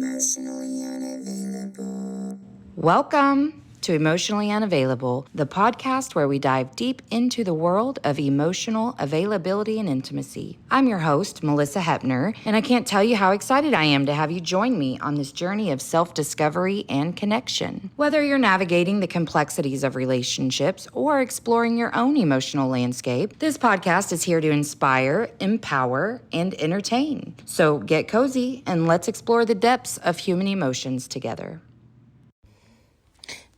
Emotionally unavailable. Welcome to Emotionally Unavailable, the podcast where we dive deep into the world of emotional availability and intimacy. I'm your host, Melissa Hepner, and I can't tell you how excited I am to have you join me on this journey of self-discovery and connection. Whether you're navigating the complexities of relationships or exploring your own emotional landscape, this podcast is here to inspire, empower, and entertain. So get cozy and let's explore the depths of human emotions together.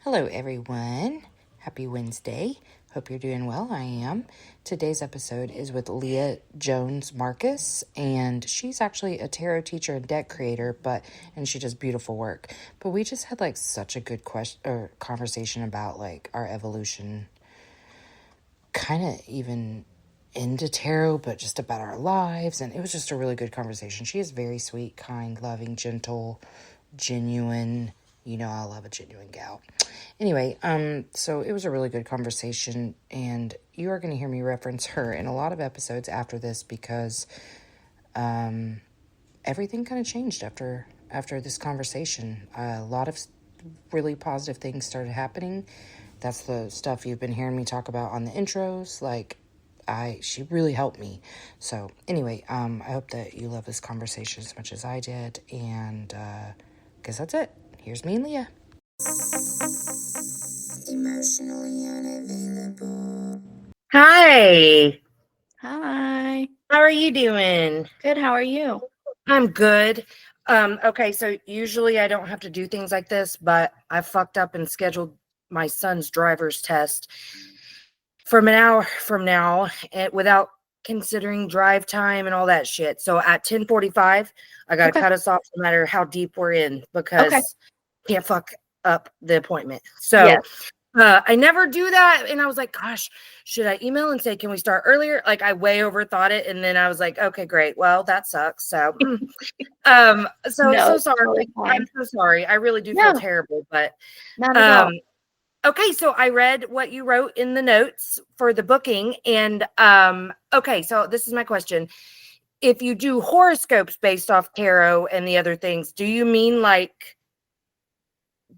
Hello, everyone. Happy Wednesday. Hope you're doing well. I am. Today's episode is with Leah Jones Marcus, and she's actually a tarot teacher and deck creator, and she does beautiful work. But we just had like such a good conversation about like our evolution, kind of even into tarot, but just about our lives, and it was just a really good conversation. She is very sweet, kind, loving, gentle, genuine. You know I love a genuine gal. Anyway, so it was a really good conversation, and you are going to hear me reference her in a lot of episodes after this because everything kind of changed after this conversation. A lot of really positive things started happening. That's the stuff you've been hearing me talk about on the intros. She really helped me. So anyway, I hope that you love this conversation as much as I did, and guess that's it. Here's me and Leah. Emotionally unavailable. Hi. Hi. How are you doing? Good. How are you? I'm good. Okay, so usually I don't have to do things like this, but I fucked up and scheduled my son's driver's test for an hour from now without considering drive time and all that shit. So at 10:45, I got to cut us off no matter how deep we're in because can't fuck up the appointment. So I never do that. And I was like, gosh, should I email and say, can we start earlier? Like I way overthought it. And then I was like, okay, great. Well, that sucks. So, so sorry. Totally I'm so sorry. I really do feel terrible, but, not at all. Okay. So I read what you wrote in the notes for the booking. And, okay. So this is my question. If you do horoscopes based off tarot and the other things, do you mean like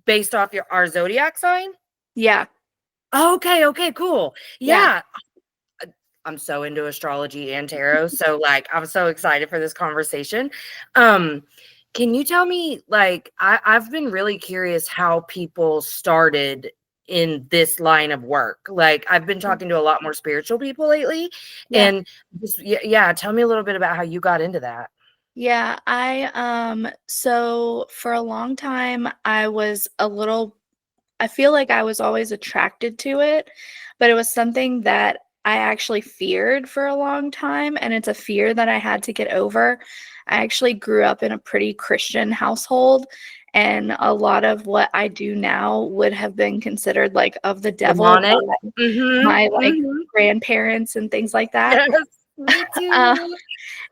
based off our zodiac sign? Yeah. Okay, cool. Yeah. I'm so into astrology and tarot, so like I'm so excited for this conversation. Can you tell me, like, I've been really curious how people started in this line of work. Like I've been talking to a lot more spiritual people lately, and just, tell me a little bit about how you got into that. Yeah, so for a long time I feel like I was always attracted to it, but it was something that I actually feared for a long time, and it's a fear that I had to get over. I actually grew up in a pretty Christian household, and a lot of what I do now would have been considered like of the devil by my grandparents and things like that. Yes, me too.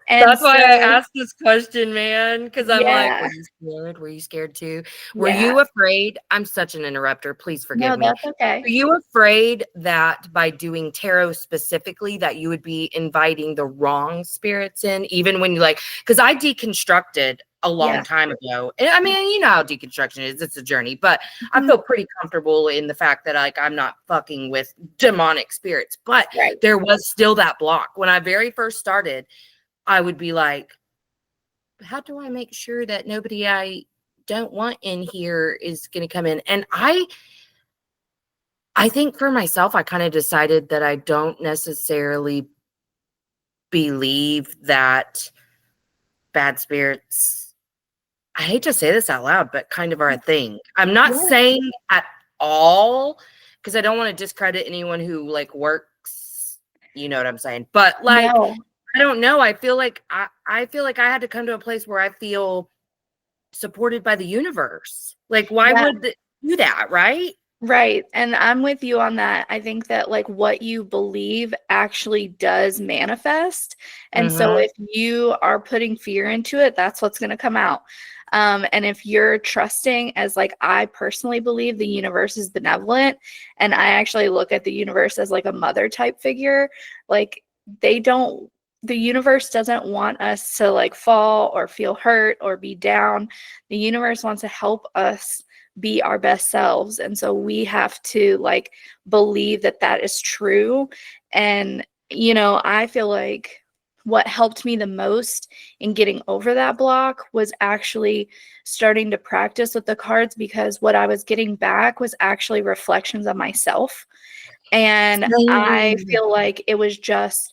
That's why I asked this question, man, because I'm like, were you scared? Were you scared too? Were you afraid? I'm such an interrupter. Please forgive me. No, that's okay. Were you afraid that by doing tarot specifically that you would be inviting the wrong spirits in, even when you because I deconstructed a long time ago. And I mean, you know how deconstruction is. It's a journey, but I feel pretty comfortable in the fact that like I'm not fucking with demonic spirits. But there was still that block. When I very first started, I would be like, how do I make sure that nobody I don't want in here is going to come in? And I think for myself, I kind of decided that I don't necessarily believe that bad spirits, I hate to say this out loud, but kind of are a thing. I'm not saying at all, because I don't want to discredit anyone who like works, you know what I'm saying? But like, I don't know. I feel like I feel like I had to come to a place where I feel supported by the universe. Like, why would they do that, right? Right. And I'm with you on that. I think that like what you believe actually does manifest. And so if you are putting fear into it, that's what's going to come out. And if you're trusting, as like I personally believe the universe is benevolent, and I actually look at the universe as like a mother type figure, like they don't the universe doesn't want us to like fall or feel hurt or be down. The universe wants to help us be our best selves. And so we have to like believe that that is true. And, you know, I feel like what helped me the most in getting over that block was actually starting to practice with the cards, because what I was getting back was actually reflections of myself. And I feel like it was just,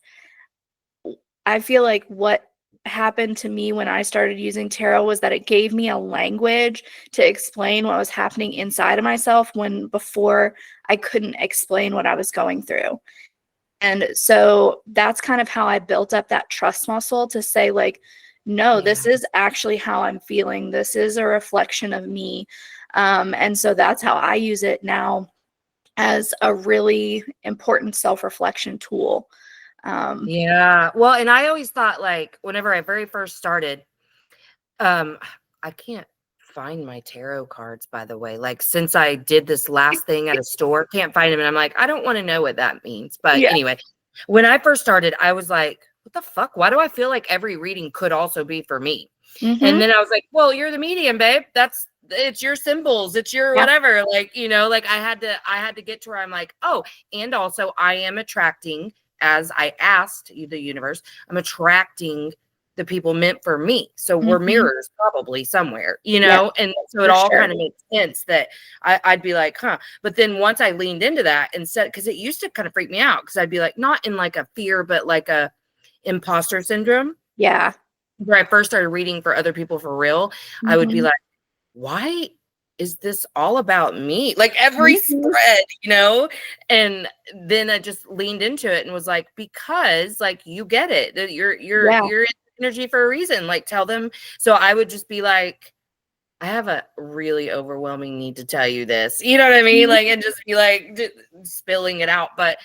I feel like what happened to me when I started using tarot was that it gave me a language to explain what was happening inside of myself, when before I couldn't explain what I was going through. And so that's kind of how I built up that trust muscle to say, like, no, this is actually how I'm feeling. This is a reflection of me. And so that's how I use it now as a really important self-reflection tool. Yeah. Well, and I always thought, like, whenever I very first started, I can't find my tarot cards, by the way. Like, since I did this last thing at a store, can't find them. And I'm like, I don't want to know what that means. But Yeah. anyway, when I first started, I was like, what the fuck? Why do I feel like every reading could also be for me? Mhm. And then I was like, well, you're the medium, babe. It's your symbols. It's your whatever. Like, you know, like I had to get to where I'm like, oh, and also I am attracting, as I asked the universe, I'm attracting the people meant for me. So we're mirrors probably somewhere, you know? And so it all kind of makes sense that I'd be like, huh. But then once I leaned into that and said, because it used to kind of freak me out, because I'd be like, not in like a fear, but like a imposter syndrome. Yeah. Where I first started reading for other people for real, I would be like, why is this all about me? Like every spread, you know? And then I just leaned into it and was like, because like you get it, that you're in energy for a reason. Like tell them. So I would just be like, I have a really overwhelming need to tell you this. You know what I mean? Like, and just be like spilling it out. But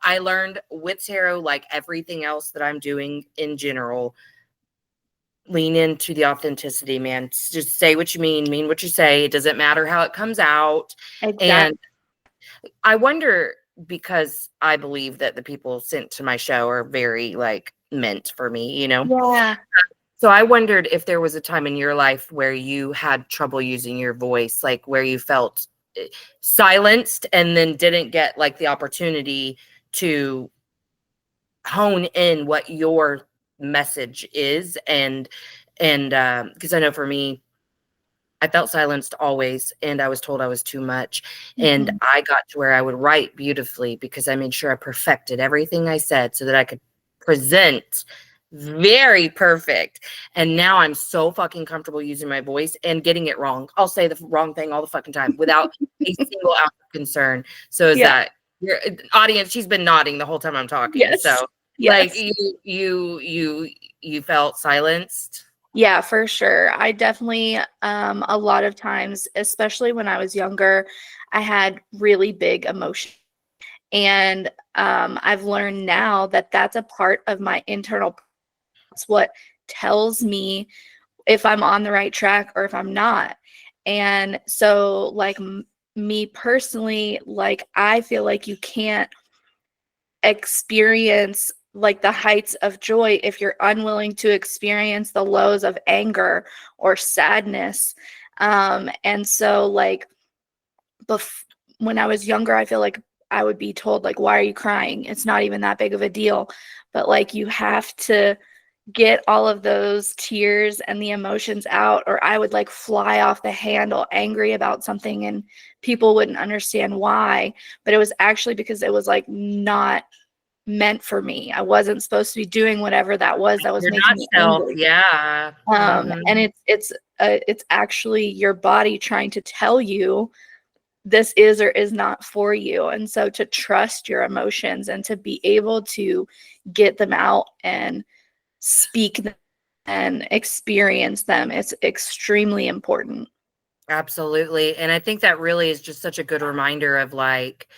I learned with tarot, like everything else that I'm doing in general, lean into the authenticity, man. Just say what you mean what you say. It doesn't matter how it comes out. Exactly. And I wonder, because I believe that the people sent to my show are very like meant for me, you know? Yeah. So I wondered if there was a time in your life where you had trouble using your voice, like where you felt silenced and then didn't get like the opportunity to hone in what your message is. And because I know for me, I felt silenced always, and I was told I was too much. And I got to where I would write beautifully because I made sure I perfected everything I said so that I could present very perfect. And now I'm so fucking comfortable using my voice and getting it wrong. I'll say the wrong thing all the fucking time without a single ounce of concern. So is that your audience? She's been nodding the whole time I'm talking. Yes. So like you felt silenced. Yeah, for sure. I definitely, a lot of times, especially when I was younger, I had really big emotions. And I've learned now that that's a part of my internal. It's what tells me if I'm on the right track or if I'm not. And so, like, me personally, like, I feel like you can't experience like the heights of joy if you're unwilling to experience the lows of anger or sadness. And so like when I was younger, I feel like I would be told like, why are you crying? It's not even that big of a deal. But like you have to get all of those tears and the emotions out, or I would like fly off the handle angry about something and people wouldn't understand why. But it was actually because it was like not meant for me. I wasn't supposed to be doing whatever that was making me angry. Yeah. And it's actually your body trying to tell you this is or is not for you. And so to trust your emotions and to be able to get them out and speak them and experience them is extremely important. Absolutely. And I think that really is just such a good reminder of like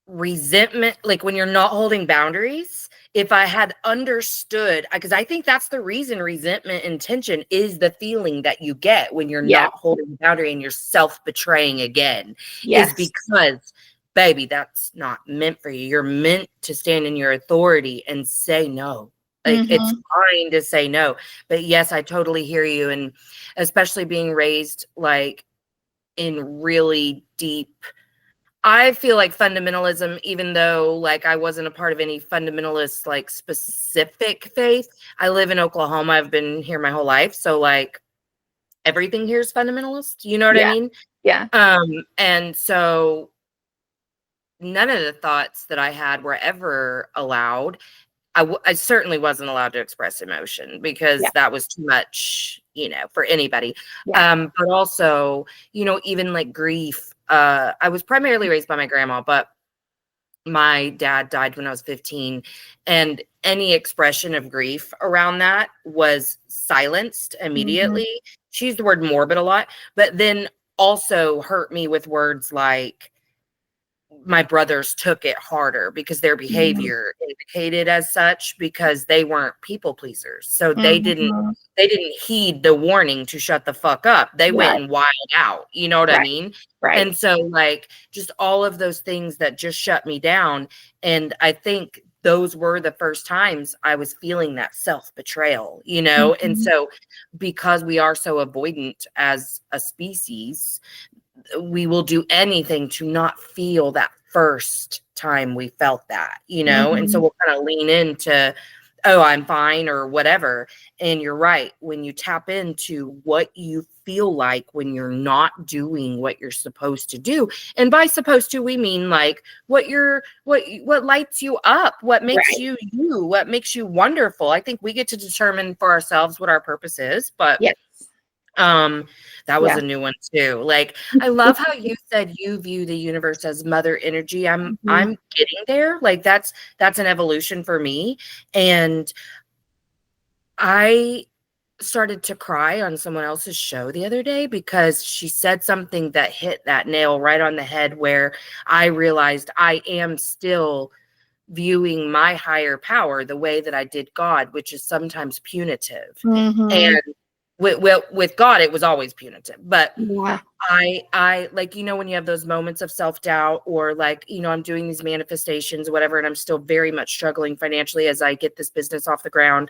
resentment, like when you're not holding boundaries. If I had understood, because I think that's the reason resentment and tension is the feeling that you get when you're not holding the boundary and you're self-betraying again, is because baby, that's not meant for you. You're meant to stand in your authority and say no. Like, it's fine to say no. But yes, I totally hear you. And especially being raised like in really deep, I feel like fundamentalism, even though like I wasn't a part of any fundamentalist like specific faith. I live in Oklahoma. I've been here my whole life. So like everything here is fundamentalist. You know what I mean? Yeah. And so none of the thoughts that I had were ever allowed. I certainly wasn't allowed to express emotion because that was too much, you know, for anybody. But also, you know, even like grief. I was primarily raised by my grandma, but my dad died when I was 15, and any expression of grief around that was silenced immediately. She used the word morbid a lot, but then also hurt me with words like, my brothers took it harder because their behavior indicated as such, because they weren't people pleasers. So they didn't heed the warning to shut the fuck up. They went and wild out. You know what I mean? Right. And so like just all of those things that just shut me down. And I think those were the first times I was feeling that self-betrayal, you know? And so because we are so avoidant as a species, we will do anything to not feel that first time we felt that, you know? And so we'll kind of lean into, oh, I'm fine or whatever. And you're right. When you tap into what you feel like when you're not doing what you're supposed to do. And by supposed to, we mean like what lights you up, what makes you, what makes you wonderful. I think we get to determine for ourselves what our purpose is, but that was a new one too. Like, I love how you said you view the universe as mother energy. I'm getting there. Like that's an evolution for me. And I started to cry on someone else's show the other day because she said something that hit that nail right on the head, where I realized I am still viewing my higher power the way that I did God, which is sometimes punitive. And with God, it was always punitive. But I like, you know, when you have those moments of self-doubt, or like, you know, I'm doing these manifestations or whatever, and I'm still very much struggling financially as I get this business off the ground.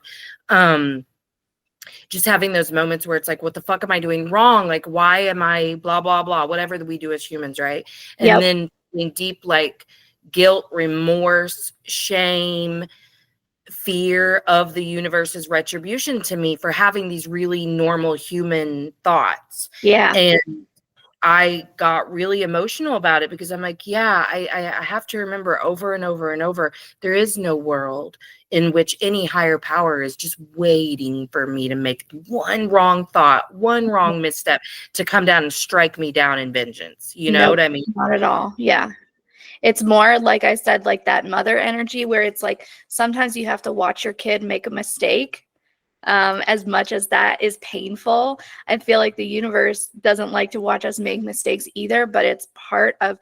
Just having those moments where it's like, what the fuck am I doing wrong? Like, why am I blah, blah, blah, whatever that we do as humans, right? And then being deep, like guilt, remorse, shame, fear of the universe's retribution to me for having these really normal human thoughts. And I got really emotional about it because I'm like, I have to remember over and over and over, there is no world in which any higher power is just waiting for me to make one wrong thought, one wrong misstep to come down and strike me down in vengeance. You know what I mean? Not at all. Yeah. It's more, like I said, like that mother energy where it's like sometimes you have to watch your kid make a mistake. As much as that is painful, I feel like the universe doesn't like to watch us make mistakes either, but it's part of,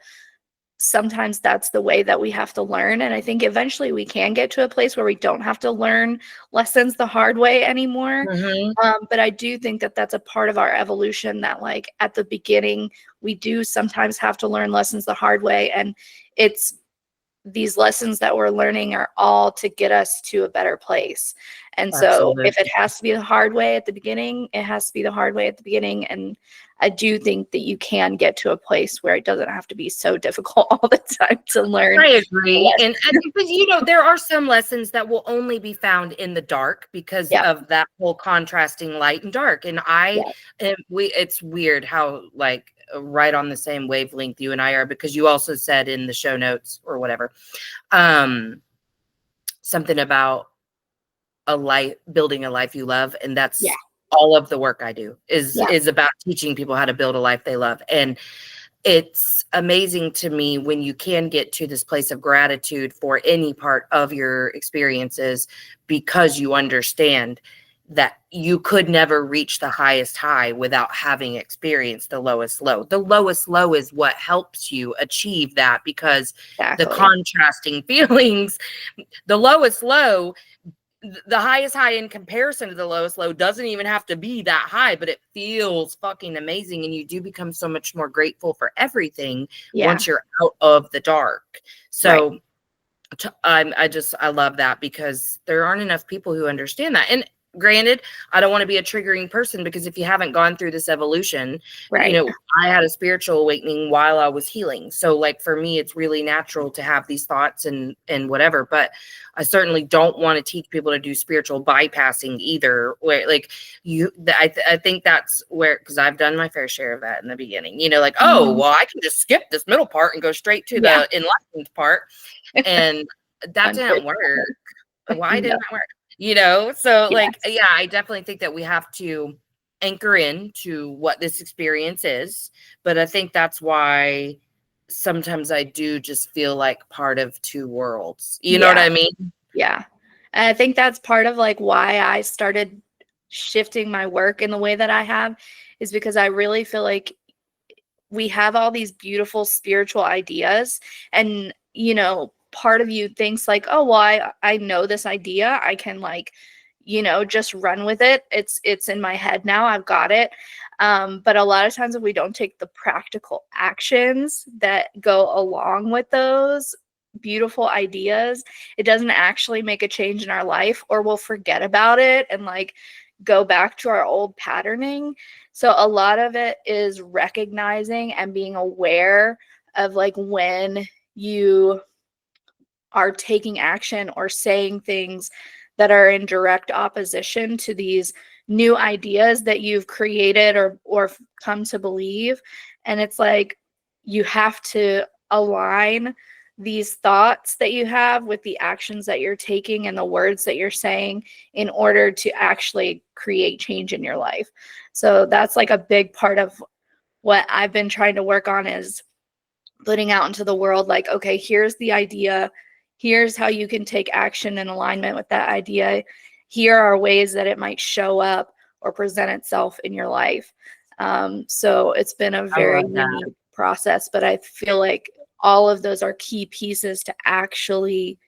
sometimes that's the way that we have to learn. And I think eventually we can get to a place where we don't have to learn lessons the hard way anymore. But I do think that that's a part of our evolution, that like at the beginning, we do sometimes have to learn lessons the hard way. And it's these lessons that we're learning are all to get us to a better place. And so if it has to be the hard way at the beginning, it has to be the hard way at the beginning. And I do think that you can get to a place where it doesn't have to be so difficult all the time to learn. I agree. And because, you know, there are some lessons that will only be found in the dark because of that whole contrasting light and dark. And it's weird how like right on the same wavelength you and I are, because you also said in the show notes or whatever, something about building a life you love. And that's all of the work I do is about teaching people how to build a life they love. And it's amazing to me when you can get to this place of gratitude for any part of your experiences, because you understand that you could never reach the highest high without having experienced the lowest low. The lowest low is what helps you achieve that, because the contrasting feelings, the lowest low the highest high in comparison to the lowest low doesn't even have to be that high, but it feels fucking amazing. And you do become so much more grateful for everything Yeah. once you're out of the dark. So Right. I love that, because there aren't enough people who understand that. And granted, I don't want to be a triggering person, because if you haven't gone through this evolution, Right. I had a spiritual awakening while I was healing. So like for me, it's really natural to have these thoughts and whatever, but I certainly don't want to teach people to do spiritual bypassing either. Where like I think that's where, because I've done my fair share of that in the beginning, like, oh, Mhm. well, I can just skip this middle part and go straight to Yeah. the enlightened part. And that didn't work. Why No. didn't that work? So like, Yes. yeah, I definitely think that we have to anchor in to what this experience is. But I think that's why sometimes I do just feel like part of two worlds. You know what Yeah. I mean? Yeah. And I think that's part of like why I started shifting my work in the way that I have, is because I really feel like we have all these beautiful spiritual ideas, and part of you thinks like, oh well, I know this idea, I can like just run with it, it's in my head now, I've got it. But a lot of times if we don't take the practical actions that go along with those beautiful ideas, it doesn't actually make a change in our life, or we'll forget about it and like go back to our old patterning. So a lot of it is recognizing and being aware of like when you are taking action or saying things that are in direct opposition to these new ideas that you've created or come to believe. And it's like you have to align these thoughts that you have with the actions that you're taking and the words that you're saying in order to actually create change in your life. So that's like a big part of what I've been trying to work on, is putting out into the world like, okay, here's the idea, here's how you can take action in alignment with that idea, here are ways that it might show up or present itself in your life. So it's been a I very love that. unique process, but I feel like all of those are key pieces to actually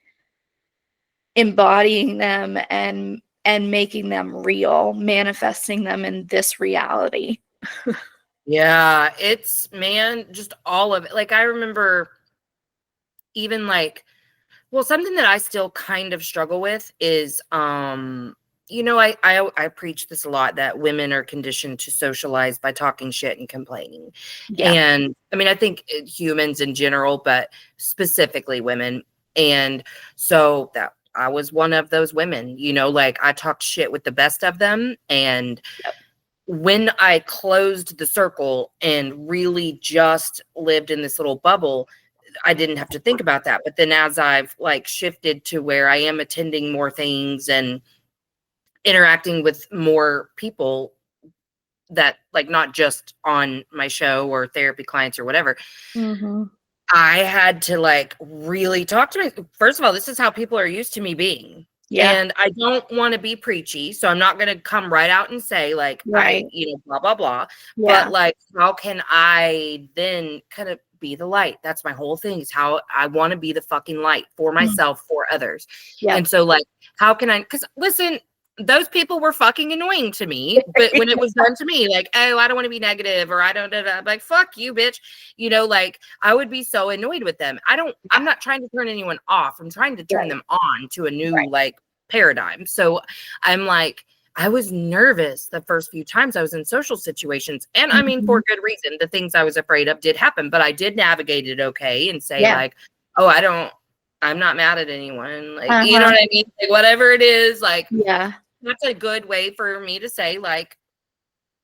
embodying them and making them real, manifesting them in this reality. Yeah, it's, man, just all of it. Like I remember even like, well, something that I still kind of struggle with is I preach this a lot, that women are conditioned to socialize by talking shit and complaining. Yeah. And I mean, I think humans in general, but specifically women. And so that I was one of those women, like I talked shit with the best of them. And Yep. when I closed the circle and really just lived in this little bubble, I didn't have to think about that. But then as I've like shifted to where I am attending more things and interacting with more people, that like not just on my show or therapy clients or whatever, Mm-hmm. I had to like really talk to me. First of all, this is how people are used to me being. Yeah. And I don't want to be preachy, so I'm not going to come right out and say like, Right. blah, blah, blah. Yeah. But like, how can I then kind of be the light? That's my whole thing, is how I want to be the fucking light for myself, for others. Yeah. And so like, how can I, because listen, those people were fucking annoying to me, but when it was done to me, like, oh, I don't want to be negative, or I don't, I'm like, fuck you, bitch. Like I would be so annoyed with them. I'm not trying to turn anyone off. I'm trying to turn Right. them on to a new Right. like paradigm. So I'm like, I was nervous the first few times I was in social situations. And I mean, for good reason. The things I was afraid of did happen, but I did navigate it okay and say like, oh, I'm not mad at anyone. Like, you know what I mean? Like, whatever it is, like, Yeah. that's a good way for me to say, like,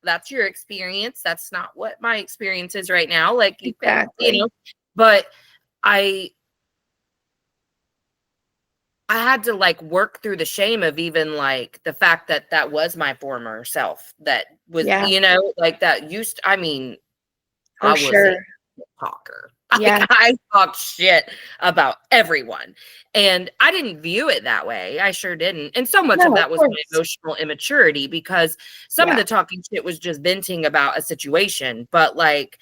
that's your experience. That's not what my experience is right now. Like, you can, Exactly. but I had to like work through the shame of even like the fact that that was my former self that was, Yeah. like that I mean, For I was sure. a talker. Yeah. I talked shit about everyone. And I didn't view it that way. I sure didn't. And so much No, of that of was my course. emotional immaturity, because some of the talking shit was just venting about a situation, but like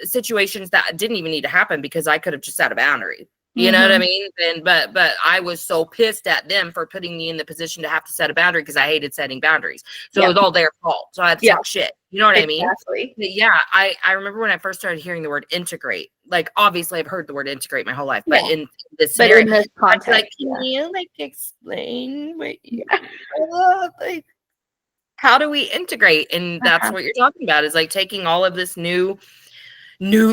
situations that didn't even need to happen, because I could have just set a boundary. You know what I Mhm. mean? And but I was so pissed at them for putting me in the position to have to set a boundary because I hated setting boundaries. So it Yeah. was all their fault. So I had to Yeah. talk shit. You know what I mean? Exactly. But yeah, I remember when I first started hearing the word integrate. Like obviously I've heard the word integrate my whole life, but Yeah. in this But scenario, in this I'd be like, context, can yeah. you like explain what you Yeah. like how do we integrate? And that's Uh-huh. what you're talking about is like taking all of this new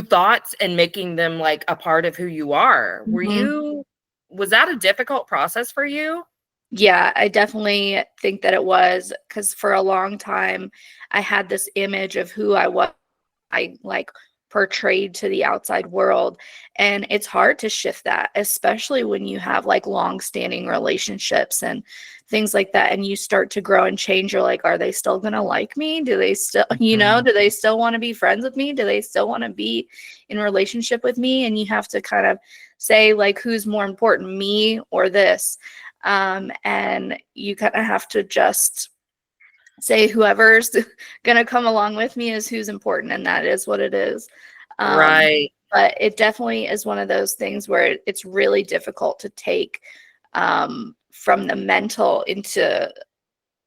thoughts and making them like a part of who you are. Mhm. Was that a difficult process for you? Yeah, I definitely think that it was because for a long time I had this image of who I was. I like portrayed to the outside world. And it's hard to shift that, especially when you have like long-standing relationships and things like that. And you start to grow and change. You're like, are they still gonna like me? Do they still, Mhm. do they still want to be friends with me? Do they still want to be in a relationship with me? And you have to kind of say, like, who's more important, me or this? And you kind of have to just say whoever's gonna come along with me is who's important, and that is what it is. Um, Right. but it definitely is one of those things where it's really difficult to take from the mental into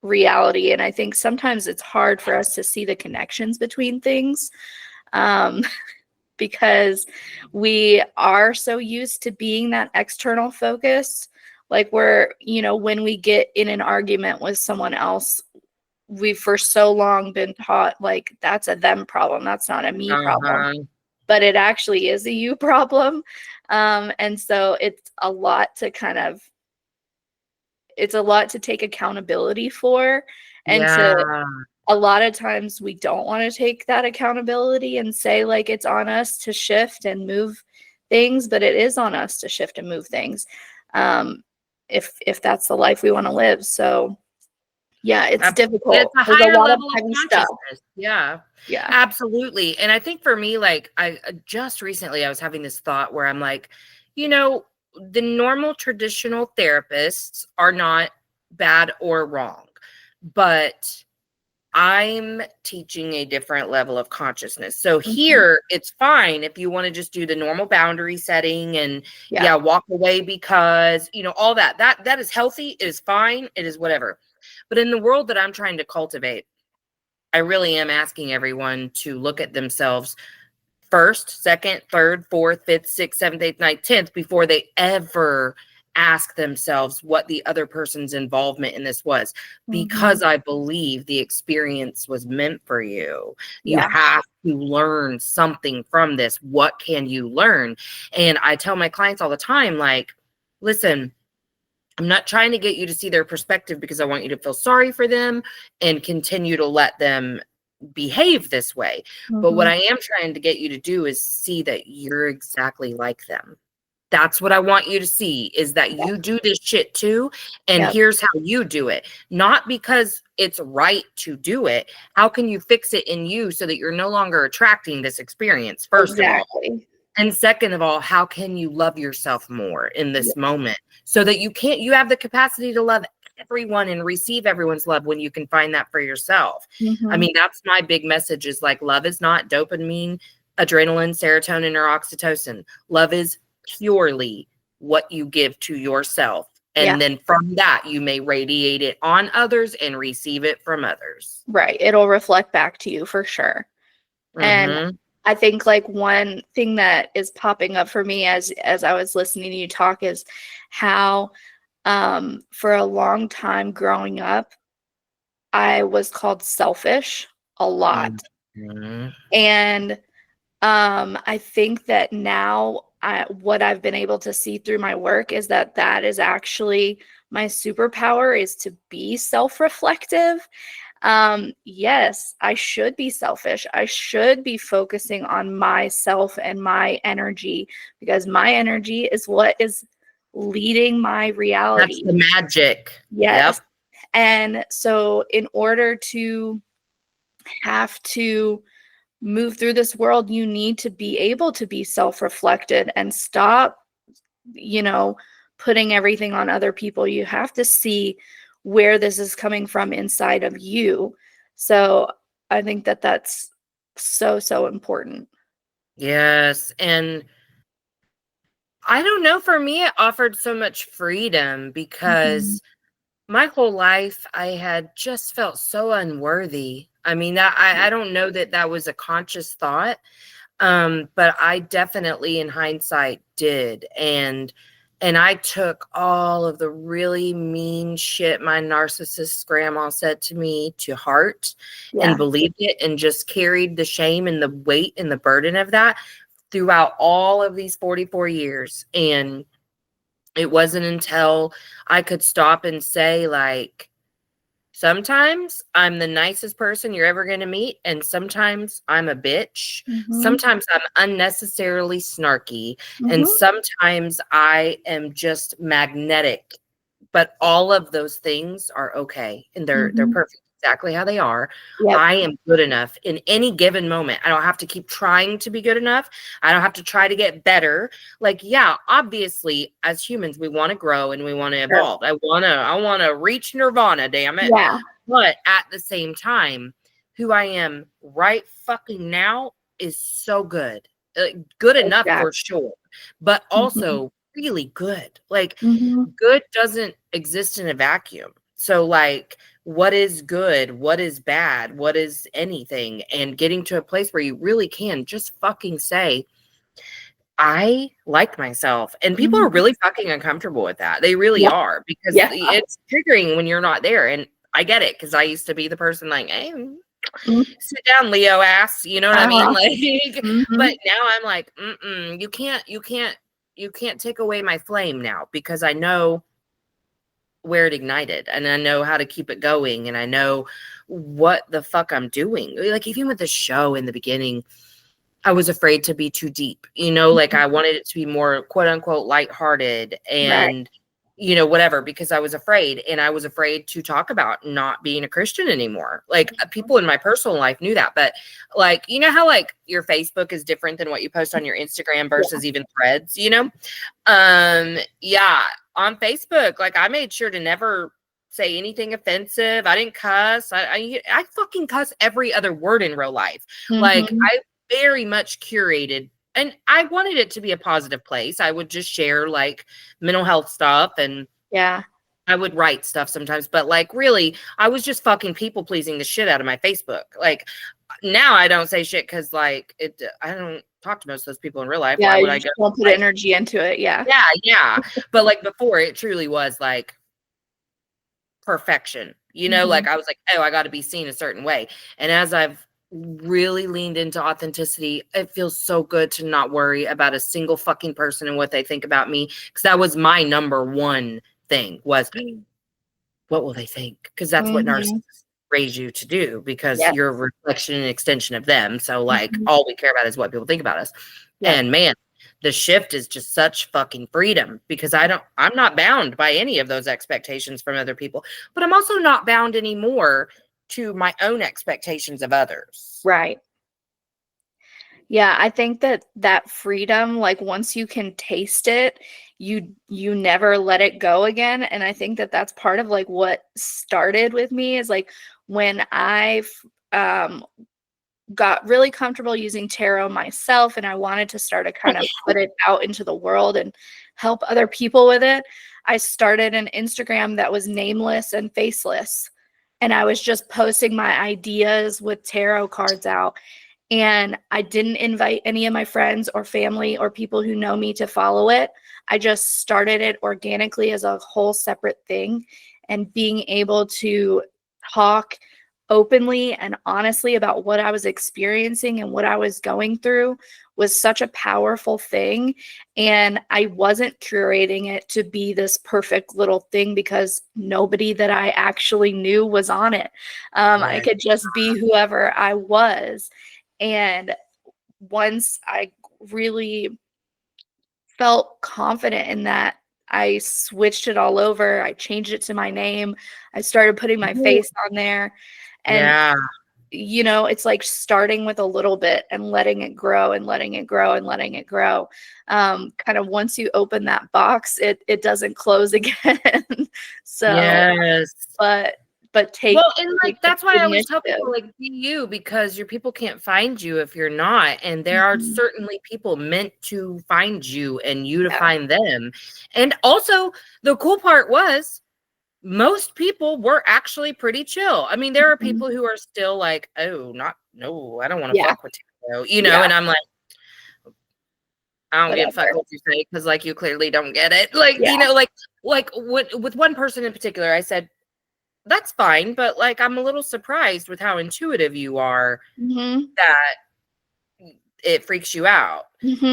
reality. And I think sometimes it's hard for us to see the connections between things um, because we are so used to being that external focus. Like, when we get in an argument with someone else, we've for so long been taught like that's a them problem, that's not a me problem, Uh-huh. but it actually is a you problem. And so it's a lot to take accountability for, and to Yeah. a lot of times we don't want to take that accountability and say like it's on us to shift and move things, but it is on us to shift and move things, um, if that's the life we want to live. So yeah, it's Absolutely. It's difficult. a There's a higher lot of level of heavy stuff. consciousness. Yeah. Yeah. Absolutely. And I think for me, like I just recently I was having this thought where I'm like, you know, the normal traditional therapists are not bad or wrong, but I'm teaching a different level of consciousness. So Mhm. here it's fine if you want to just do the normal boundary setting and Yeah. yeah, walk away because, all that. That is healthy, it is fine, it is whatever. But in the world that I'm trying to cultivate, I really am asking everyone to look at themselves first, second, third, fourth, fifth, sixth, seventh, eighth, ninth, 10th before they ever ask themselves what the other person's involvement in this was. Mhm. Because I believe the experience was meant for you. You Yeah. have to learn something from this. What can you learn? And I tell my clients all the time, like, listen, I'm not trying to get you to see their perspective because I want you to feel sorry for them and continue to let them behave this way. But what Mhm. I am trying to get you to do is see that you're exactly like them. That's what I want you to see is that Yeah. you do this shit too. And Yep. here's how you do it. Not because it's right to do it. How can you fix it in you so that you're no longer attracting this experience, first of all? Exactly. And second of all, how can you love yourself more in Yeah. this moment so that you have the capacity to love everyone and receive everyone's love when you can find that for yourself. I Mhm. mean, that's my big message is like love is not dopamine, adrenaline, serotonin, or oxytocin. Love is purely what you give to yourself. Yeah. And then from that, you may radiate it on others and receive it from others. Right. It'll reflect back to you for sure. And Mm-hmm. I think like one thing that is popping up for me as I was listening to you talk is how for a long time growing up, I was called selfish a lot. Mm-hmm. And I think that now what I've been able to see through my work is that that is actually my superpower is to be self-reflective. Yes, I should be selfish. I should be focusing on myself and my energy because my energy is what is leading my That's reality. the magic. Yes. Yep. And so in order to have to move through this world, you need to be able to be self-reflected and stop, you know, putting everything on other people. You have to see where this is coming from inside of you. So I think that that's so, so important. Yes. And I don't know. For me, it offered so much freedom because my whole life I had just felt so unworthy. I mean, I don't know that that was a conscious thought, but I definitely, in hindsight, did. And I took all of the really mean shit my narcissist grandma said to me to heart Yeah. and believed it and just carried the shame and the weight and the burden of that throughout all of these 44 years. And it wasn't until I could stop and say, like, sometimes I'm the nicest person you're ever going to meet, and sometimes I'm a bitch. Sometimes I'm unnecessarily snarky, and sometimes I am just magnetic. But all of those things are okay, and they're perfect exactly how they are. Yep. I am good enough in any given moment. I don't have to keep trying to be good enough. I don't have to try to get better. Like, yeah, obviously, as humans, we want to grow and we want to evolve. I want to reach nirvana, damn it. Yeah. But at the same time, who I am right fucking now is so good. Good enough for sure, but also really good. Like, good doesn't exist in a vacuum. So, like, what is good? What is bad? What is anything? And getting to a place where you really can just fucking say, I like myself. And people are really fucking uncomfortable with that. They really are, because it's triggering when you're not there. And I get it, because I used to be the person like, hey, sit down, Leo ass. You know what I mean? Like, but now I'm like, you can't take away my flame now, because I know where it ignited, and I know how to keep it going, and I know what the fuck I'm doing. Like, even with the show in the beginning, I was afraid to be too deep, like I wanted it to be more quote unquote lighthearted and, whatever, because I was afraid, and I was afraid to talk about not being a Christian anymore. Like, people in my personal life knew that, but like, how like your Facebook is different than what you post on your Instagram versus even Threads, on Facebook, like, I made sure to never say anything offensive. I didn't cuss. I fucking cuss every other word in real life. Like, I very much curated, and I wanted it to be a positive place. I would just share like mental health stuff, and I would write stuff sometimes, but like, really, I was just fucking people pleasing the shit out of my Facebook. Like, now I don't say shit because like I don't talk to most of those people in real life. Yeah, why would you I go? won't put energy into it. Yeah. But like, before, it truly was like perfection. Like, I was like, oh, I got to be seen a certain way. And as I've really leaned into authenticity, it feels so good to not worry about a single fucking person and what they think about me, because that was my number one thing, was what will they think? Because that's what narcissists raise you to do, because you're a reflection and extension of them. So like, all we care about is what people think about us. And man, the shift is just such fucking freedom, because I'm not bound by any of those expectations from other people, but I'm also not bound anymore to my own expectations of others. Right. Yeah, I think that freedom, like, once you can taste it, you never let it go again. And I think that's part of like what started with me, is like when I got really comfortable using tarot myself, and I wanted to start to kind of put it out into the world and help other people with it. I started an Instagram that was nameless and faceless. And I was just posting my ideas with tarot cards out. And I didn't invite any of my friends or family or people who know me to follow it. I just started it organically as a whole separate thing. And being able to talk openly and honestly about what I was experiencing and what I was going through was such a powerful thing. And I wasn't curating it to be this perfect little thing, because nobody that I actually knew was on it. I could just be whoever I was. And once I really felt confident in that, I switched it all over. I changed it to my name. I started putting my face on there. And it's like starting with a little bit and letting it grow and letting it grow and letting it grow. Kind of once you open that box, it doesn't close again. So, but but take Well, and like take the that's why I always tell initiative. people like be you, because your people can't find you if you're not. And there are Mhm. certainly people meant to find you and you to Yeah. find them. And also the cool part was most people were actually pretty chill. I mean, there are Mhm. people who are still like, oh, no, I don't want to Yeah. fuck with you, Yeah. and I'm like, I don't give a fuck Whatever. what you say, because like you clearly don't get it. Like, Yeah. like with one person in particular, I said, that's fine, but like I'm a little surprised with how intuitive you are Mhm. that it freaks you out. Mhm.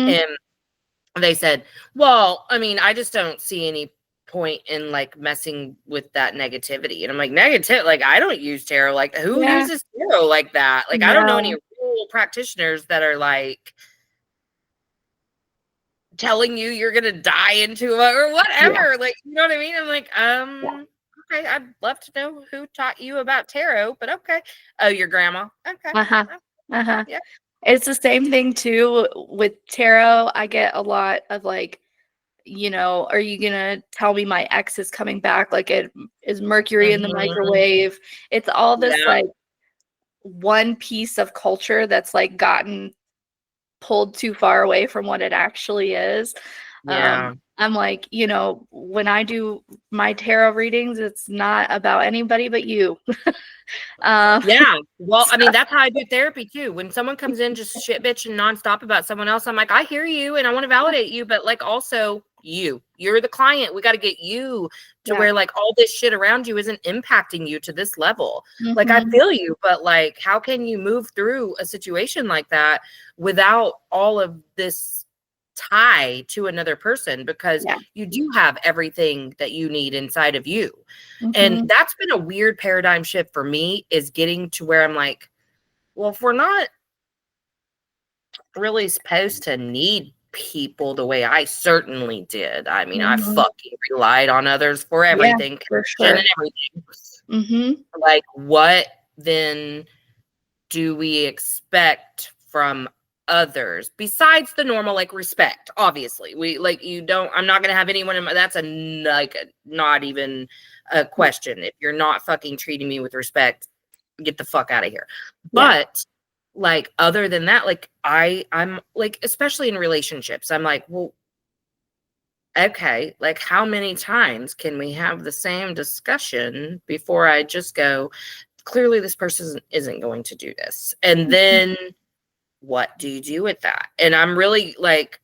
And they said, well, I mean, I just don't see any point in like messing with that negativity. And I'm like, negative, like I don't use tarot. Like who Yeah. uses tarot like that? Like I don't know any No. real practitioners that are like telling you you're gonna die into it or Yeah. whatever. Like, you know what I mean? I'm like, Yeah. okay, I'd love to know who taught you about tarot, but okay. Oh, your grandma. Okay. Uh-huh. Uh-huh. Yeah. It's the same thing too with tarot. I get a lot of like, are you gonna tell me my ex is coming back? Like it is Mercury in the Mhm. microwave. It's all this Yeah. like one piece of culture that's like gotten pulled too far away from what it actually is. Yeah. I'm like, when I do my tarot readings, it's not about anybody but you. um, Yeah. Well, I so, mean, that's how I do therapy too. When someone comes in just shit bitching nonstop about someone else, I'm like, I hear you and I want to validate you, but like also you're the client. We got to get you to yeah. where like all this shit around you isn't impacting you to this level. Like I Mhm. feel you, but like how can you move through a situation like that without all of this tie to another person, because Yeah. you do have everything that you need inside of you. And Mhm. that's been a weird paradigm shift for me, is getting to where I'm like, well, if we're not really supposed to need people the way I certainly did. I mean, I Mhm. fucking relied on others for Yeah, everything, for connection sure. and everything. Mhm. Like, what then do we expect from others besides the normal like respect? Obviously, we like you don't. I'm not gonna have anyone in my. That's not even a Yeah. question. If you're not fucking treating me with respect, get the fuck out of here. Yeah. But like other than that, like I'm like, especially in relationships, I'm like, well, okay, like how many times can we have the same discussion before I just go, clearly this person isn't going to do this. And Mhm. then what do you do with that? And I'm really like,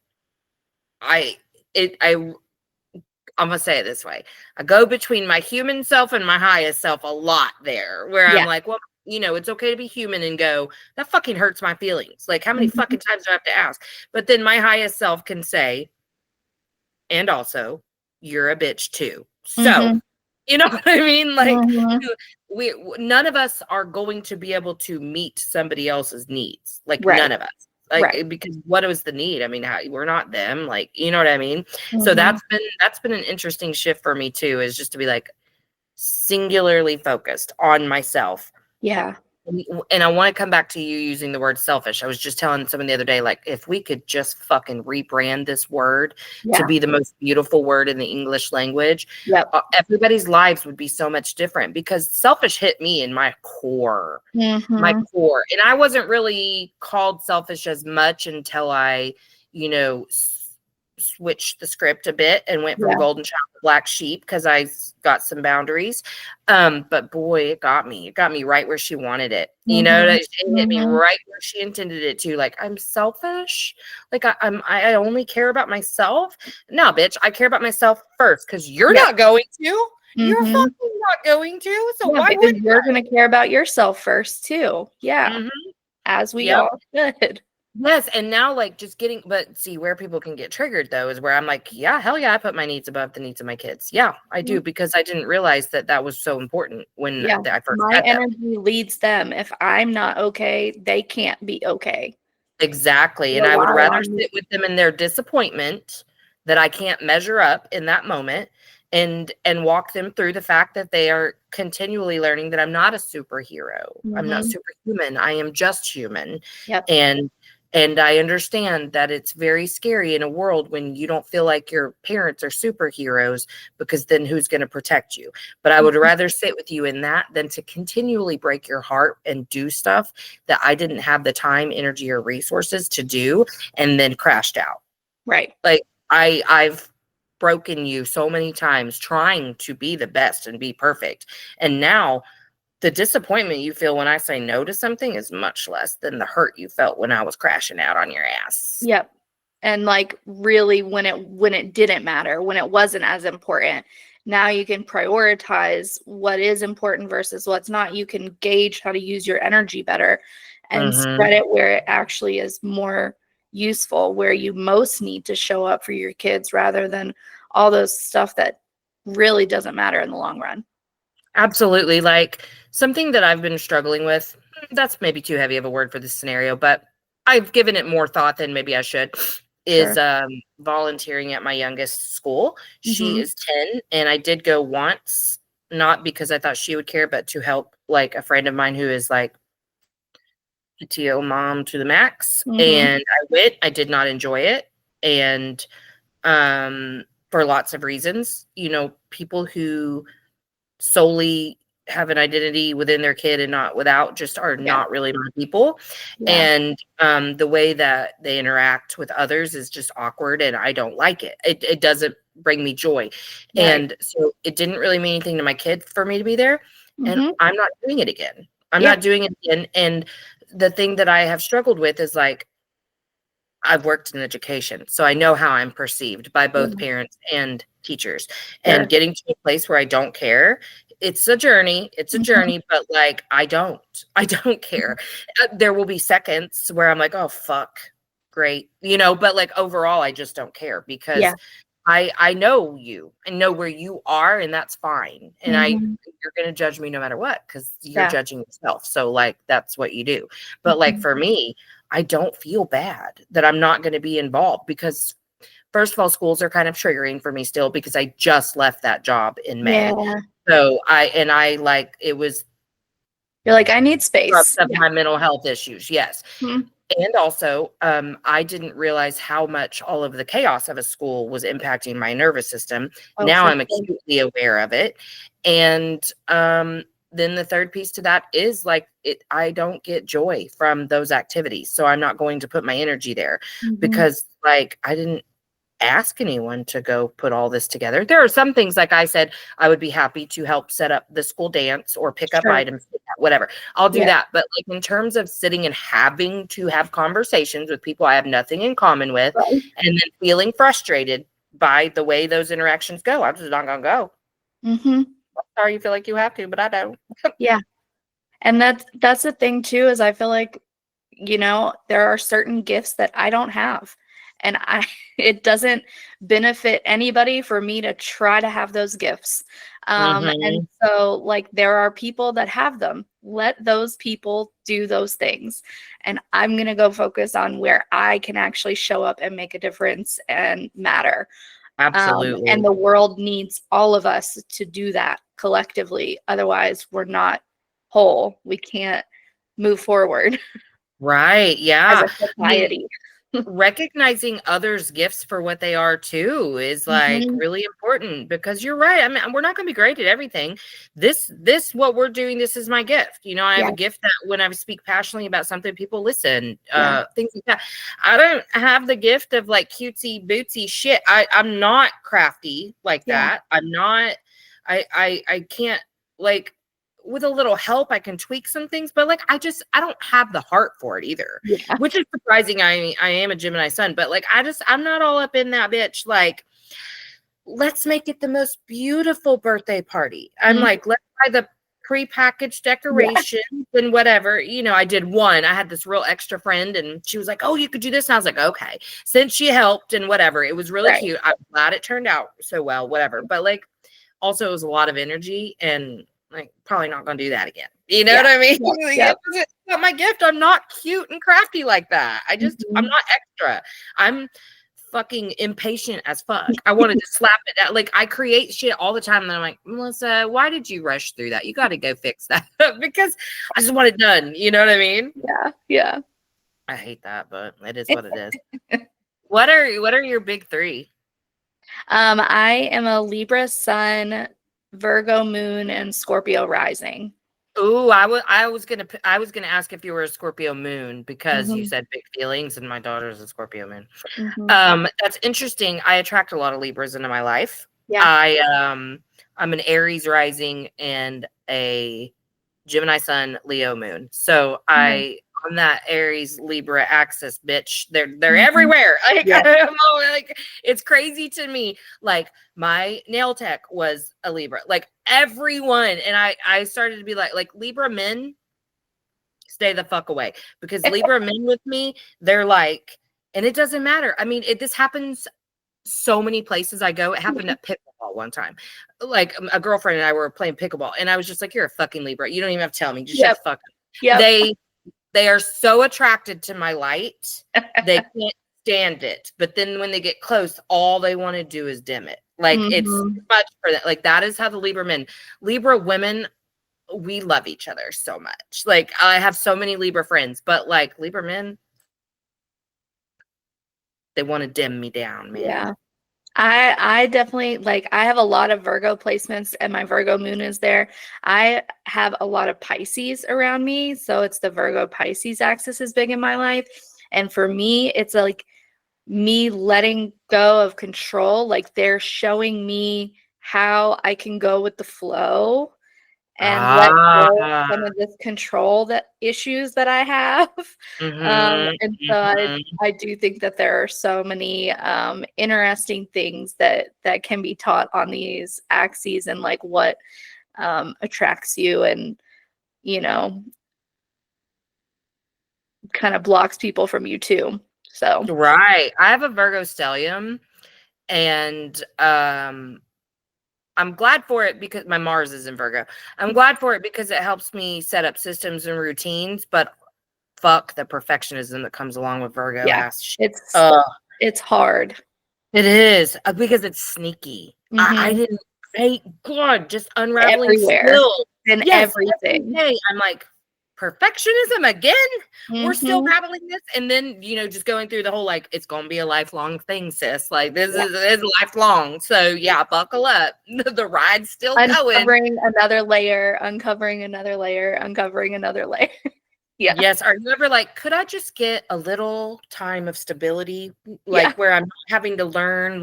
I it I I'm gonna say it this way. I go between my human self and my highest self a lot there, where I'm Yeah. like, well, it's okay to be human and go, that fucking hurts my feelings. Like, how many Mhm. fucking times do I have to ask? But then my highest self can say, and also, you're a bitch too. So, Mhm. you know what I mean? Like, Mhm. we none of us are going to be able to meet somebody else's needs. Like, Right. none of us. Like, Right. because what was the need? I mean, we're not them. Like, you know what I mean? So Mhm. that's been an interesting shift for me too, is just to be like singularly focused on myself. Yeah. And I want to come back to you using the word selfish. I was just telling someone the other day, like, if we could just fucking rebrand this word to Yeah. be the most beautiful word in the English language, Yep. everybody's lives would be so much different, because selfish hit me in my core. My Mhm. core. And I wasn't really called selfish as much until I, switched the script a bit and went from Yeah. golden child to black sheep, because got some boundaries. But boy, it got me. It got me right where she wanted it. Mhm. It hit me Mhm. right where she intended it to. Like, I'm selfish. Like I only care about myself. No, bitch, I care about myself first, because you're Yep. not going to. You're Mhm. fucking not going to. So Yeah, why because would you're gonna care about yourself first too. Yeah, Mhm. as we Yep. all should. Yes, and now like just getting, but see where people can get triggered though is where I'm like, yeah, hell yeah, I put my needs above the needs of my kids. Yeah, I Mm, do, because I didn't realize that that was so important when yeah, I first my met them. energy leads them. If I'm not okay, they can't be okay. Exactly, and I would Rely rather on me. sit with them in their disappointment that I can't measure up in that moment, and walk them through the fact that they are continually learning that I'm not a superhero. I'm not Mhm. superhuman. I am just human. Yep. And And I understand that it's very scary in a world when you don't feel like your parents are superheroes, because then who's going to protect you? But I would rather sit with you in that than to continually break your heart and do stuff that I didn't have the time, energy, or resources to do, and then crashed out. Right. Like I've broken you so many times trying to be the best and be perfect. And now the disappointment you feel when I say no to something is much less than the hurt you felt when I was crashing out on your ass. Yep. And like really when it didn't matter, when it wasn't as important, now you can prioritize what is important versus what's not. You can gauge how to use your energy better and spread it where it actually is more useful, where you most need to show up for your kids rather than all those stuff that really doesn't matter in the long run. Absolutely. Like something that I've been struggling with, that's maybe too heavy of a word for this scenario, but I've given it more thought than maybe I should, is volunteering at my youngest school. She is 10, and I did go once, not because I thought she would care, but to help like a friend of mine who is like PTO mom to the max. And I went. I did not enjoy it. And for lots of reasons, you know, people who solely have an identity within their kid and not without just are not really my people. And the way that they interact with others is just awkward, and I don't like it. It doesn't bring me joy. And so it didn't really mean anything to my kid for me to be there. And I'm not doing it again. I'm not doing it again. And the thing that I have struggled with is like, I've worked in education, so I know how I'm perceived by both parents and teachers. And getting to a place where I don't care, it's a journey. It's a journey, but like I don't care. There will be seconds where I'm like, oh fuck, great, you know. But like overall, I just don't care because I know you and know where you are, and that's fine. And you're gonna judge me no matter what, because you're judging yourself. So like that's what you do. But like for me, I don't feel bad that I'm not going to be involved, because first of all, schools are kind of triggering for me still because I just left that job in May. So I like, it was, you're like, I need space. Of my mental health issues. Yes. And also, I didn't realize how much all of the chaos of a school was impacting my nervous system. Now I'm acutely aware of it. And, then the third piece to that is like I don't get joy from those activities. So I'm not going to put my energy there because like I didn't ask anyone to go put all this together. There are some things, like I said, I would be happy to help set up the school dance or pick up items, whatever. I'll do that. But like in terms of sitting and having to have conversations with people I have nothing in common with and then feeling frustrated by the way those interactions go, I'm just not going to go. Sorry you feel like you have to, but I don't. And that's the thing too, is I feel like, you know, there are certain gifts that I don't have, and it doesn't benefit anybody for me to try to have those gifts. And so like there are people that have them. Let those people do those things, and I'm going to go focus on where I can actually show up and make a difference and matter. Absolutely. And the world needs all of us to do that collectively. Otherwise, we're not whole. We can't move forward. Right. Yeah. As a society. Recognizing others' gifts for what they are too is like really important, because you're right. I mean, we're not going to be great at everything. This what we're doing, this is my gift. You know, I have a gift that when I speak passionately about something, people listen, things like that. I don't have the gift of like cutesy bootsy shit. I'm not crafty like that. I'm not, I can't, like, with a little help, I can tweak some things, but like, I don't have the heart for it either, which is surprising. I am a Gemini sun, but like, I'm not all up in that bitch. Like, let's make it the most beautiful birthday party. I'm like, let's buy the pre-packaged decorations and whatever. You know, I did one. I had this real extra friend, and she was like, oh, you could do this. And I was like, okay. Since she helped and whatever, it was really cute. I'm glad it turned out so well, whatever. But like, also it was a lot of energy, and like probably not gonna do that again. You know what I mean? It's not my gift. I'm not cute and crafty like that. I'm not extra. I'm fucking impatient as fuck. I wanted to slap it out. Like I create shit all the time, and I'm like, Melissa, why did you rush through that? You got to go fix that because I just want it done. You know what I mean? Yeah. I hate that, but it is what it is. What are your big three? I am a Libra sun, Virgo moon, and Scorpio rising. Ooh, I was gonna ask if you were a Scorpio moon because you Mhm. said big feelings, and my daughter's a Scorpio moon. Mhm. That's interesting. I attract a lot of Libras into my life. Yeah. I'm an Aries rising and a Gemini sun, Leo moon. So Mhm. I on that Aries Libra axis, bitch. They're Mhm. everywhere. Like, Yeah. like it's crazy to me. Like my nail tech was a Libra. Like everyone, and I started to be like Libra men, stay the fuck away because Libra men with me, they're like, and it doesn't matter. I mean, this happens so many places I go. It happened at pickleball one time. Like a girlfriend and I were playing pickleball, and I was just like, "You're a fucking Libra. You don't even have to tell me. Just shut Yep. the fuck up." Yep. They are so attracted to my light. They can't stand it. But then when they get close, all they want to do is dim it. Like it's Mhm. too much for that. Like that is how the Libra women, we love each other so much. Like I have so many Libra friends, but like Libra men, they want to dim me down, man. Yeah. I definitely like I have a lot of Virgo placements and my Virgo moon is there. I have a lot of Pisces around me, so it's the Virgo Pisces axis is big in my life. And for me, it's like me letting go of control, like they're showing me how I can go with the flow and let go of Ah. some of this control that issues that I have. Mhm, And so mhm. I do think that there are so many interesting things that can be taught on these axes and like what attracts you and you know kind of blocks people from you too. So Right. I have a Virgo stellium, and I'm glad for it because my Mars is in Virgo. I'm glad for it because it helps me set up systems and routines, but fuck the perfectionism that comes along with Virgo yeah, ass shit. it's Uh, it's hard. it is because it's sneaky. I Hmm. didn't, thank God, just unraveling Everywhere skills. and Yes, every everything. day. I'm like, perfectionism again? We're still Hmm. battling this. And then, just going through the whole like, it's going to be a lifelong thing, sis. Like, this Yeah. is lifelong. So, yeah, buckle up. The ride's still going. Uncovering another layer, uncovering another layer, uncovering another layer. Yeah. Yes. Are you ever like, could I just get a little time of stability? Yeah. Like where I'm not having to learn.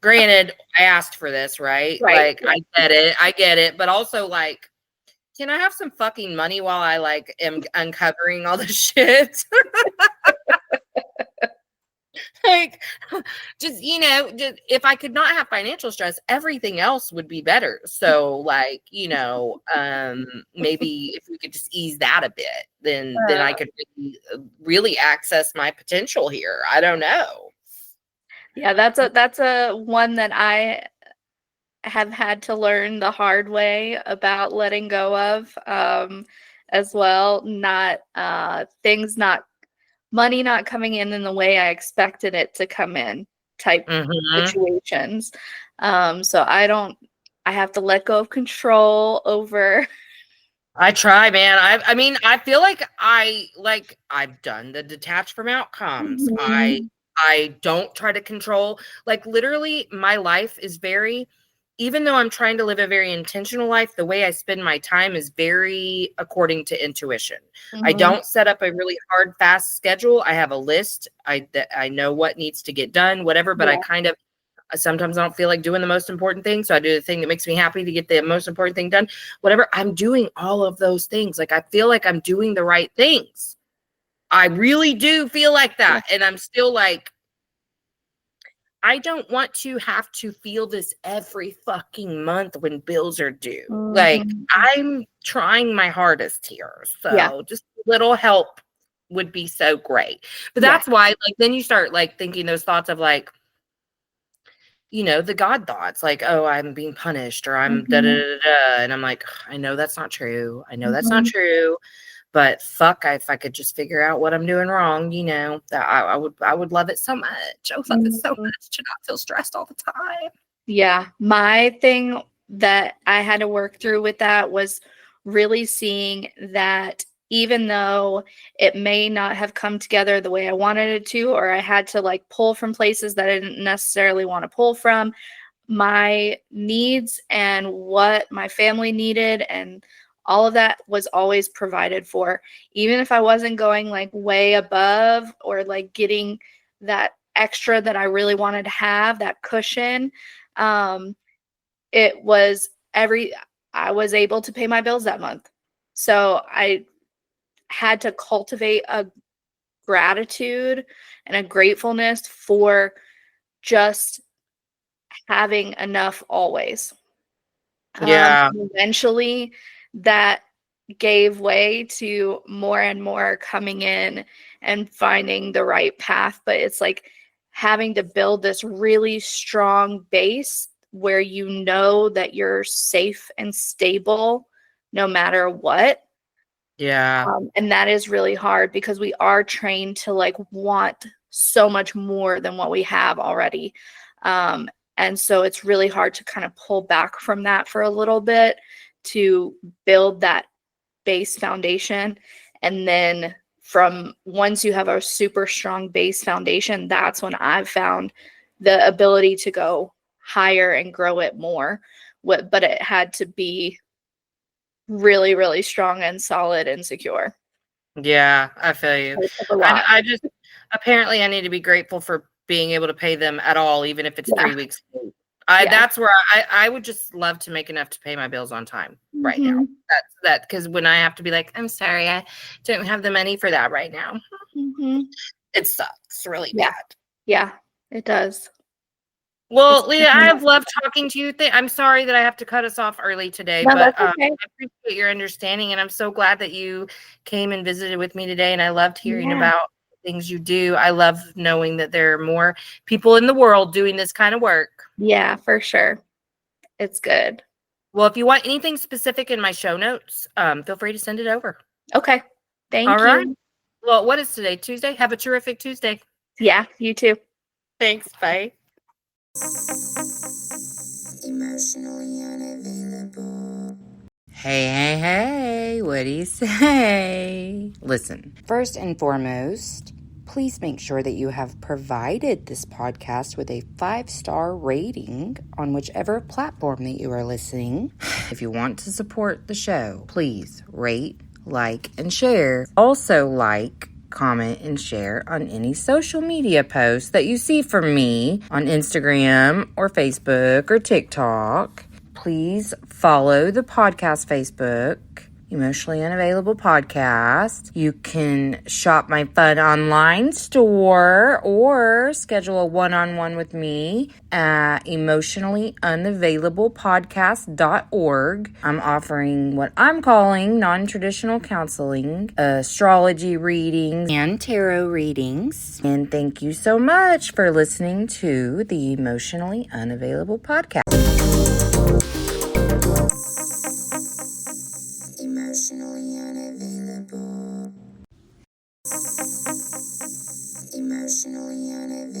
Granted, I asked for this, right? Right. Like I get it. But also like, can I have some fucking money while I like am uncovering all the shit? Like just just if I could not have financial stress, everything else would be better. So like maybe if we could just ease that a bit, then I Uh, could really access my potential here. I don't know. yeah, that's a one that I have had to learn the hard way about letting go of as well. Not things not money not coming in the way I expected it to come in type Hmm. situations. So I have to let go of control over. I try, man. I mean, I feel like I've done the detach from outcomes. Mhm. I don't try to control. Like literally my life is very, even though I'm trying to live a very intentional life, the way I spend my time is very according to intuition. I Mhm. don't set up a really hard fast schedule. I have a list. I know what needs to get done, whatever, but I Yeah. kind of sometimes I don't feel like doing the most important thing. So I do the thing that makes me happy to get the most important thing done. Whatever. I'm doing all of those things. Like I feel like I'm doing the right things. I really do feel like Yeah. that. And I'm still like, I don't want to have to feel this every fucking month when bills are due. Like Mhm. I'm trying my hardest here. Yeah. So just a little help would be so great. But Yeah. that's why, like, then you start like thinking those thoughts of like, the God thoughts like, oh, I'm being punished or I'm da da Mhm. da da. And I'm like, I know that's not true. I know that's not Mhm. true. But fuck, if I could just figure out what I'm doing wrong, that I would love it so much. I would love it so Mhm. much to not feel stressed all the time. Yeah, my thing that I had to work through with that was really seeing that even though it may not have come together the way I wanted it to, or I had to like pull from places that I didn't necessarily want to pull from. My needs and what my family needed and all of that was always provided for. Even if I wasn't going like way above or like getting that extra that I really wanted to have, that cushion, it was I was able to pay my bills that month. So I had to cultivate a gratitude and a gratefulness for just having enough always. Yeah. Eventually, that gave way to more and more coming in and finding the right path. But it's like having to build this really strong base where you know that you're safe and stable no matter what. Yeah. And that is really hard because we are trained to like want so much more than what we have already. And so it's really hard to kind of pull back from that for a little bit to build that base foundation. And then from once you have a super strong base foundation, that's when I've found the ability to go higher and grow it more. But it had to be really, really strong and solid and secure. Yeah, I feel you. It took a lot. I just apparently I need to be grateful for being able to pay them at all, even if it's Yeah. 3 weeks late. Yeah. That's where I would just love to make enough to pay my bills on time right now. Mhm. That's because when I have to be like, I'm sorry, I don't have the money for that right now. Mhm. It sucks really Yeah. bad. Yeah, it does. Well, It's Leah, I have loved talking to you. I'm sorry that I have to cut us off early today, No, but that's okay. I appreciate your understanding, and I'm so glad that you came and visited with me today. And I loved hearing Yeah. about the things you do. I love knowing that there are more people in the world doing this kind of work. Yeah, for sure. It's good. Well, if you want anything specific in my show notes, feel free to send it over. Okay. Thank All right. you. Well, what is today? Tuesday? Have a terrific Tuesday. Yeah, you too. Thanks. Bye. Emotionally unavailable. Hey, what do you say? Listen, first and foremost, please make sure that you have provided this podcast with a 5-star rating on whichever platform that you are listening. If you want to support the show, please rate, like, and share. Also like, comment, and share on any social media posts that you see from me on Instagram or Facebook or TikTok. Please follow the podcast Facebook, Emotionally Unavailable Podcast. You can shop my fun online store or schedule a one-on-one with me at emotionallyunavailablepodcast.org. I'm offering what I'm calling non-traditional counseling, astrology readings, and tarot readings. And thank you so much for listening to the Emotionally Unavailable Podcast. Emotionally unavailable. Emotionally unavailable.